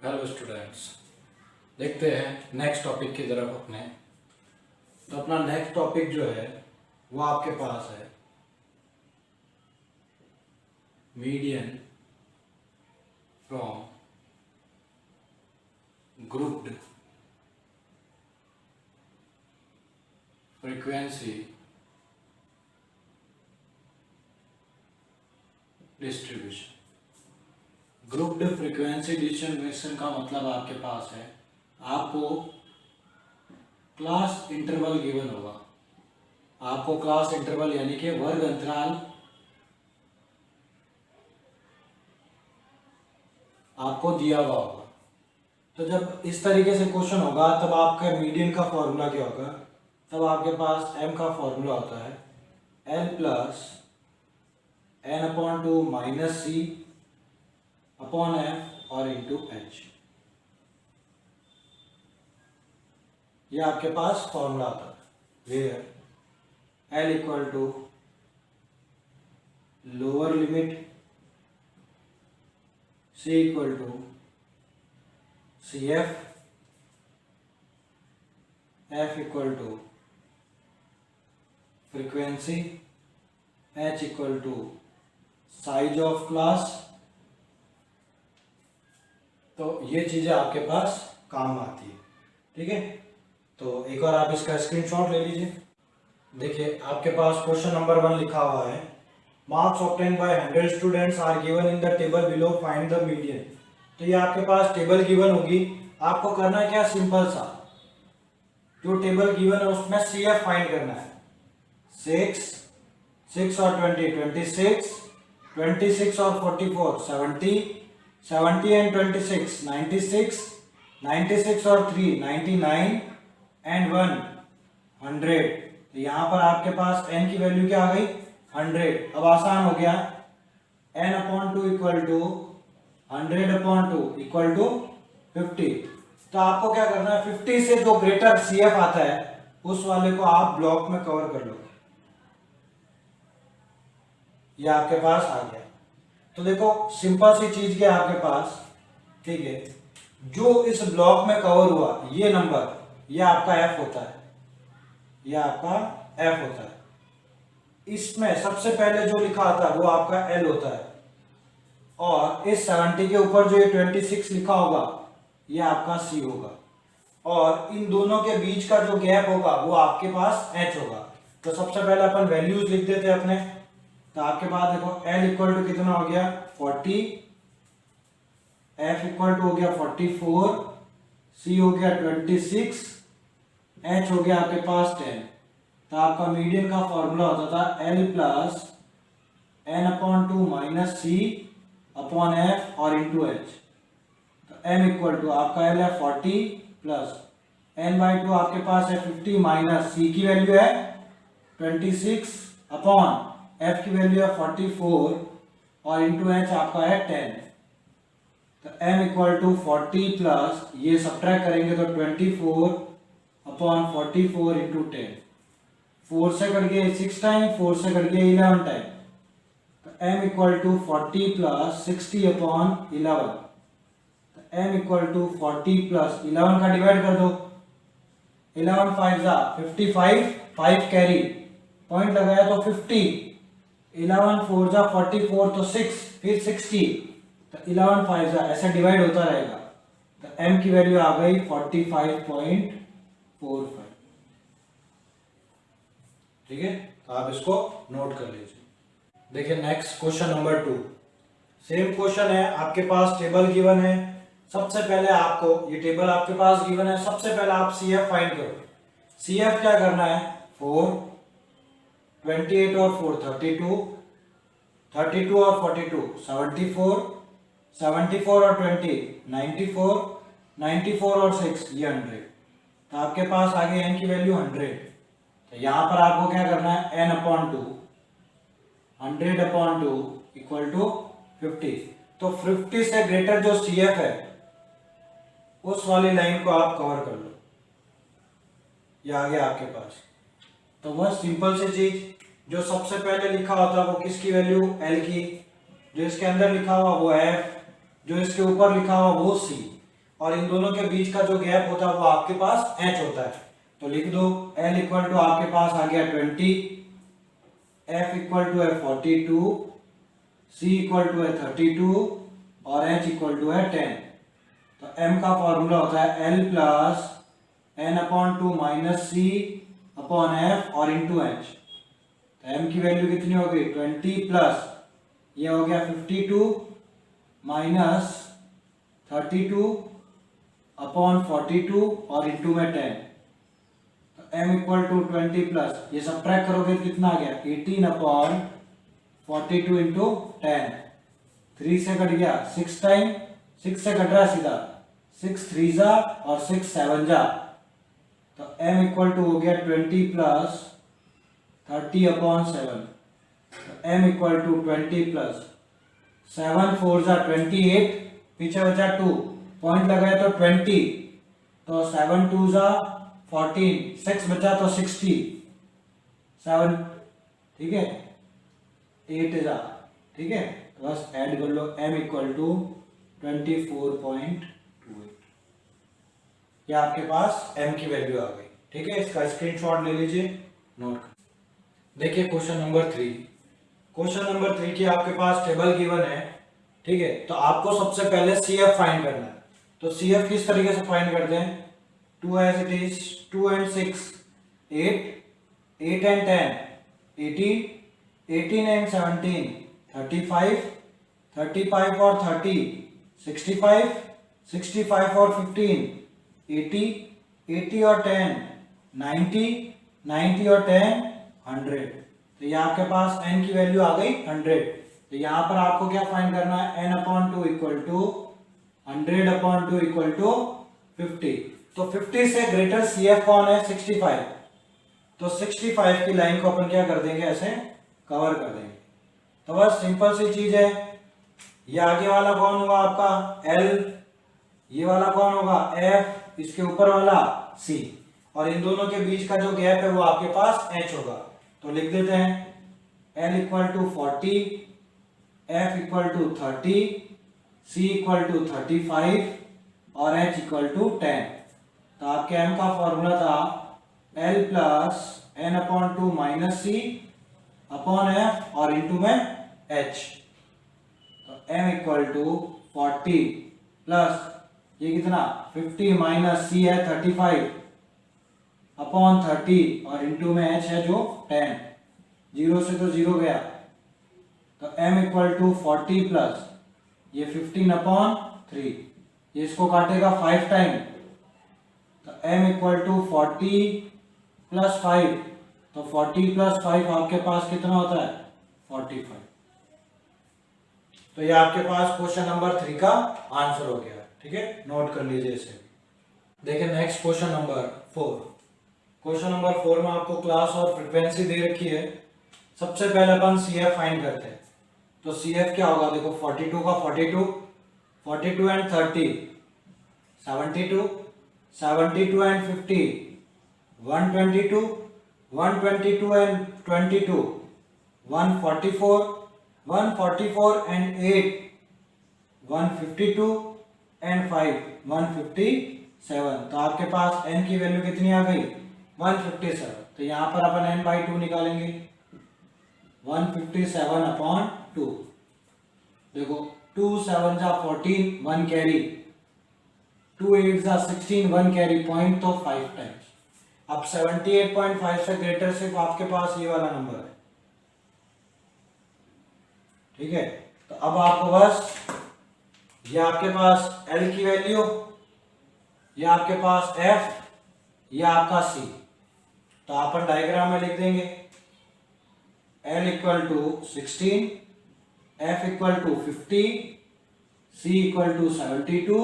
Hello students, देखते हैं next topic की तरफ अपने। तो अपना नेक्स्ट टॉपिक जो है वो आपके पास है median from grouped frequency distribution. Grouped frequency distribution का मतलब आपके पास है, आपको क्लास इंटरवल गिवन होगा। आपको क्लास इंटरवल यानी कि वर्ग अंतराल आपको दिया हुआ होगा। तो जब इस तरीके से क्वेश्चन होगा तब आपका मीडियन का फॉर्मूला क्या होगा? तब आपके पास m का फॉर्मूला होता है l plus n upon 2 minus C upon f और इंटू h। ये आपके पास फॉर्मूला आता है where l equal to lower limit c equal to CF, F equal to frequency, H equal to size of class. तो ये चीजें आपके पास काम आती है, ठीक है। तो एक बार आप इसका स्क्रीनशॉट ले लीजिए। देखिए आपके पास क्वेश्चन नंबर 1 लिखा हुआ है, marks obtain by 100 students are given in the table below, find the median. तो ये आपके पास टेबल गिवन होगी। आपको करना है क्या, सिंपल सा, जो टेबल गिवन है उसमें CF फाइंड करना है। 6 और 20 26, 26 और 44 70, 70 एंड 26 96, 96 और 3 99 एंड 1 100। तो यहाँ पर आपके पास n की वैल्यू क्या आ गई, 100। अब आसान हो गया, n upon 2 equal to 100 upon 2 equal to 50। तो आपको क्या करना है, 50 से जो ग्रेटर CF आता है उस वाले को आप ब्लॉक में कवर कर लो। ये आपके पास आ गया। तो देखो सिंपल सी चीज क्या है आपके पास, ठीक है, जो इस ब्लॉक में कवर हुआ ये नंबर, ये आपका F होता है, ये आपका F होता है। इसमें सबसे पहले जो लिखा आता है वो आपका L होता है, और इस 70 के ऊपर जो ये 26 लिखा होगा ये आपका C होगा, और इन दोनों के बीच का जो गैप होगा वो आपके पास H होगा। तो सबसे पहले अपन वैल्यूज लिख देते हैं अपने। तो आपके पास देखो L इक्वल टू कितना हो गया 40, F इक्वल टू हो गया 44, C हो गया 26, H हो गया आपके पास 10। तो आपका मीडियन का फॉर्मूला होता था L plus n upon 2 minus C upon F और इंटू H। तो m इक्वल टू आपका L है 40 प्लस n/2 आपके पास है 50 माइनस C की वैल्यू है 26 अपॉन F की वैल्यू है 44 और इंटू H आपका है 10। तो m इक्वल टू 40 प्लस ये सब्ट्रैक्ट करेंगे तो 24 अपॉन 44 इंटू 10। 4 से कट गए 6 टाइम, 4 से कट गए 11 टाइम। तो m equal to 40 plus 60 upon 11। तो m इक्वल टू 40 प्लस 11 का डिवाइड कर दो, 11 5 जा 55, 5 कैरी पॉइंट लगाया तो 50, 11 4 जा 44 तो 6, फिर 60, तो 11 5 जा ऐसे डिवाइड होता रहेगा। तो m की वैल्यू आ गई 45.45। ठीक है, तो आप इसको नोट कर लीजिए। देखिए next question number 2, same question है, आपके पास टेबल गिवन है। सबसे पहले आपको ये टेबल आपके पास गिवन है, सबसे पहले आप CF फाइंड करो। CF क्या करना है, 4 28 और 4 32, 32 और 42 74, 74 और 20 94, 94 और 6 ये 100। तो आपके पास आ गई n की वैल्यू 100। तो यहां पर आपको क्या करना है, n upon 2, 100 upon 2 equal to 50। तो 50 से ग्रेटर जो CF है उस वाली लाइन को आप कवर कर लो, ये आ गया आपके पास। तो वह सिंपल सी चीज, जो सबसे पहले लिखा होता है वो किसकी वैल्यू, L की, जो इसके अंदर लिखा हुआ वो F, जो इसके ऊपर लिखा हुआ वो C। और इन दोनों के बीच का जो गैप होता है वो आपके पास h होता है। तो लिख दो L इक्वल टू आपके पास आ गया 20, F इक्वल टू है 42, C इक्वल टू है 32 और H इक्वल टू है 10। तो M का फॉर्मूला होता है L plus n/2 minus C upon F और इंटू H। तो M की वैल्यू कितनी हो गई 20 प्लस ये हो गया 52 माइनस 32 अपॉन 42 और इंटू में 10। तो m इक्वल टू 20 प्लस ये सब्ट्रैक्ट करोगे तो कितना आ गया 18 अपॉन 42 इंटू 10। 3 से कट गया 6 टाइम, 6 से कट रहा सीधा 6 3 जा और 6 7 जा। तो m इक्वल टू हो गया 20 प्लस 30 अपॉन 7। तो m इक्वल टू 20 प्लस 7 4 जा 28, पीछे बचा 2, पॉइंट लगाए तो 20, तो 7 2 जा 14, 6 बचा तो 60, 7 ठीक है 8 जा ठीक है। तो बस ऐड कर लो m इक्वल टू 24.28, ये आपके पास m की वैल्यू आ गई ठीक है। इसका स्क्रीनशॉट ले लीजिए, नोट कर। देखिए क्वेश्चन नंबर 3, क्वेश्चन नंबर 3 की आपके पास टेबल गिवन है ठीक है। तो आपको सबसे पहले CF फाइंड करना है। तो CF किस तरीके से फाइंड करते हैं, 2 as it is, 2 and 6 8, 8 and 10 18, 18 and 17 35, 35 और 30 65, 65 और 15 80, 80 और 10 90, 90 और 10 100। तो ये आपके पास n की वैल्यू आ गई 100। तो यहाँ पर आपको क्या फाइंड करना है, n/2 equal to 100/2 equal to 50। तो 50 से ग्रेटर CF कौन है 65। तो 65 की लाइन को अपन क्या कर देंगे, ऐसे कवर कर देंगे। तो बस सिंपल सी चीज है, ये आगे वाला कौन होगा आपका L, ये वाला कौन होगा F, इसके ऊपर वाला C, और इन दोनों के बीच का जो गैप है वो आपके पास H होगा। तो लिख देते हैं L equal to 40, F equal to 30, C equal to 35 और H इक्वल टू 10। तो आपके M का फॉर्मूला था L plus n/2 minus C upon F और इंटू में H। तो M इक्वल टू 40 प्लस ये कितना 50 माइनस C है 35 अपॉन 30 और इंटू में H है जो 10, 0 से तो 0 गया। तो m इक्वल टू 40 प्लस ये 15/3, ये इसको काटेगा 5 टाइम। तो m इक्वल टू 40 प्लस 5, तो 40 प्लस 5 आपके पास कितना होता है 45। तो ये आपके पास क्वेश्चन नंबर 3 का आंसर हो गया ठीक है, नोट कर लीजिए इसे। देखिए next question number 4। Question number 4 में आपको क्लास और फ्रीक्वेंसी दे रखी है। सबसे पहले अपन CF फाइंड करते हैं। तो CF क्या होगा, देखो 42 का 42, 42 and 30 72, 72 and 50 122, 122 and 22 144, 144 and 8 152 and 5 157। तो आपके पास n की वैल्यू कितनी आ गई 157। तो यहाँ पर अपन n/2 निकालेंगे, 157/2। देखो 2 7 जा 14, 1 कैरी, 2 8 जा 16, 1 कैरी, पॉइंट तो 5 टाइम्स। अब 78.5 से ग्रेटर सिर्फ आपके पास ये वाला नंबर है ठीक है। तो अब आपको बस ये आपके पास L की वैल्यू, ये आपके पास F, ये आपका C। तो अपन डायग्राम में लिख देंगे L equal to 16, F equal to 50, C equal to 72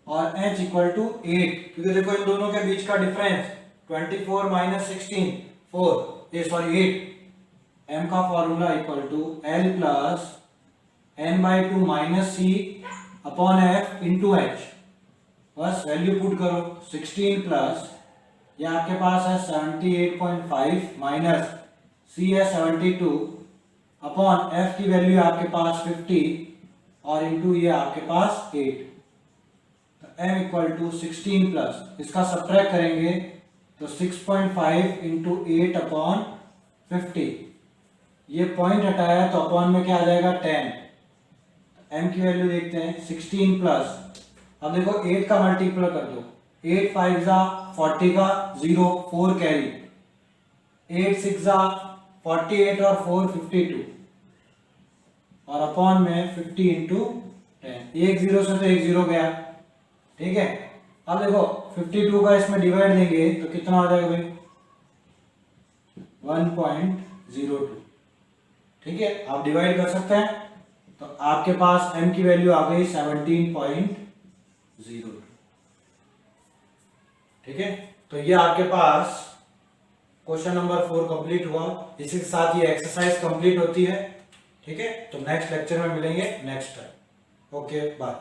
और H इक्वल टू 8। क्योंकि देखो इन दोनों के बीच का डिफरेंस 24 माइनस 16 8। M का formula equal to L plus n/2 minus C upon F into H। बस वैल्यू पुट करो, 16 प्लस ये आपके पास है 78.5 माइनस C है 72 अपॉन F की वैल्यू आपके पास 50 और इंटू ये आपके पास 8। तो m इक्वल टू 16 प्लस, इसका सब्ट्रैक्ट करेंगे तो 6.5 इंटू 8 अपॉन 50, ये पॉइंट हटाया तो अपॉन में क्या आ जाएगा 10। m की वैल्यू देखते हैं 16 प्लस, अब देखो 8 का मल्टीपल कर दो, 8 5 जा 40 का 0 4 कैरी, 8 6 जा 48 और 4 52 और अपॉन में 50 इंटू 10, एक जीरो से तो एक जीरो गया, ठीक है। अब देखो 52 का इसमें डिवाइड देंगे तो कितना हो जाएगा भाई 1.02, ठीक है, आप डिवाइड कर सकते हैं। तो आपके पास m की वैल्यू आ गई 17.02, ठीक है। तो ये आपके पास क्वेश्चन नंबर 4 कंप्लीट हुआ। इसी के साथ ये एक्सरसाइज कंप्लीट होती है, ठीक है। तो नेक्स्ट लेक्चर में मिलेंगे नेक्स्ट टाइम। Okay bye.